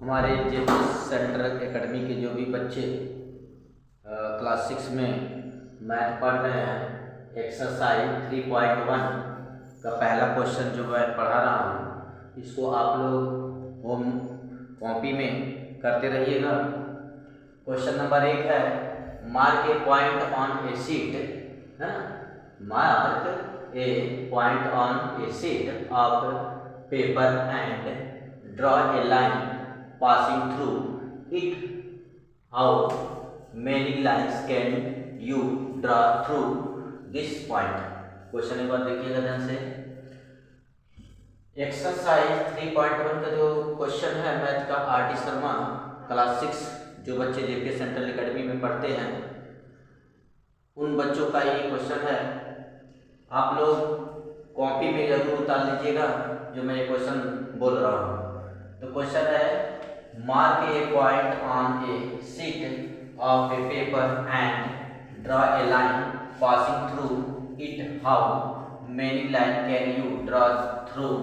हमारे JPS centre academy के जो भी बच्चे क्लास 6 में मैथ पढ़ रहे हैं, एक्सरसाइज 3.1 का पहला क्वेश्चन जो मैं पढ़ा रहा हूँ, इसको आप लोग होम कॉपी में करते रहिएगा। क्वेश्चन नंबर 1 है, mark A point on A sheet, है ना, mark A point on A sheet of paper and draw a line passing through it. How many lines can you draw through this point? Question एक बार देखिएगा ध्यान से। Exercise 3.1 का जो question है math का, आर डी शर्मा क्लास 6 जो बच्चे जेपीएस सेंट्रल एकेडमी में पढ़ते हैं उन बच्चों का ये क्वेश्चन है। आप लोग कॉपी में जरूर उतार लीजिएगा जो मैं ये क्वेश्चन बोल रहा हूँ। तो क्वेश्चन है, mark a point on a sheet of a paper and draw a line passing through it. How many lines can you draw through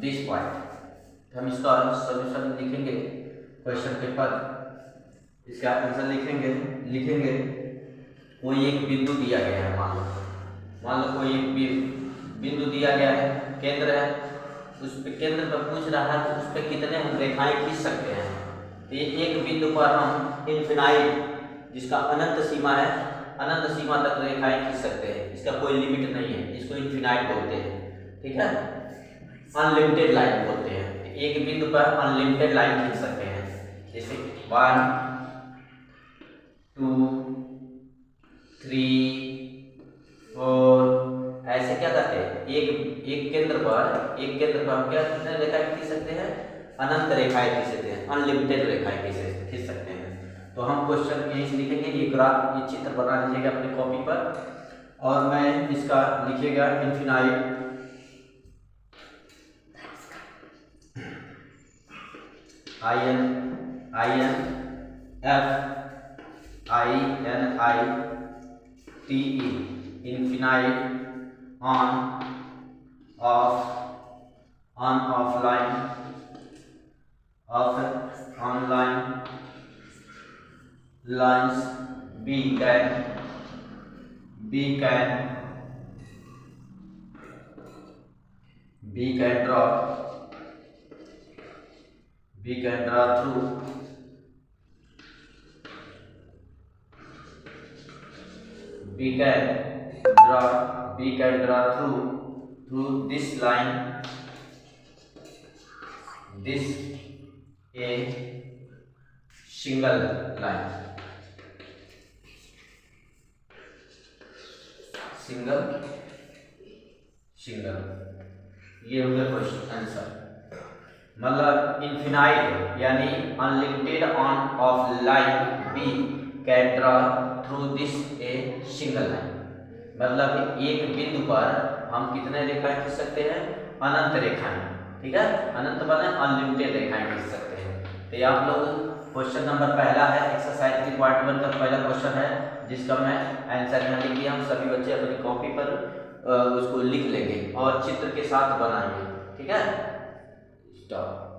this point? हम इसका सॉल्यूशन लिखेंगे क्वेश्चन के पर, इसका आंसर लिखेंगे। कोई एक बिंदु दिया गया है, मान लो कोई एक बिंदु दिया गया है, केंद्र है, उस पे केंद्र पर पूछ रहा है तो उस पर कितने हम रेखाएं खींच सकते हैं। तो ये एक बिंदु पर हम इनफिनाइट, जिसका अनंत सीमा है, अनंत सीमा तक रेखाएं खींच सकते हैं। इसका कोई लिमिट नहीं है, इसको इनफिनाइट बोलते हैं, ठीक है, अनलिमिटेड लाइन बोलते हैं। एक बिंदु पर अनलिमिटेड लाइन खींच सकते हैं, जैसे 1 2 3 4 ऐसे क्या करते हैं, एक केंद्र पर हम क्या कितने रेखाएं खींच सकते हैं, अनंत रेखाएं खींच सकते हैं, अनलिमिटेड रेखाएं खींच सकते हैं। तो हम क्वेश्चन यहीं से लिखेंगे। ये ग्राफ, ये चित्र बना लीजिएगा अपनी कॉपी पर और मैं इसका लिखिएगा infinite infinite on lines we can draw through this line, this a single line, single. ये हो गया क्वेश्चन आंसर। मतलब इनफिनाइट यानी unlimited on of line be can draw through this a single line. मतलब एक बिंदु पर हम कितने रेखाएं खींच सकते हैं, अनंत रेखाएं, ठीक है, अनंत बने अनलिमिटेड रेखाएं खींच सकते हैं। तो ये आप लोग क्वेश्चन नंबर पहला है, एक्सरसाइज 3.1 का पहला क्वेश्चन है, जिसका मैं आंसर यहाँ लिख दिया। हम सभी बच्चे अपनी कॉपी पर उसको लिख लेंगे और चित्र के साथ बनाएंगे, ठीक है। स्टॉप।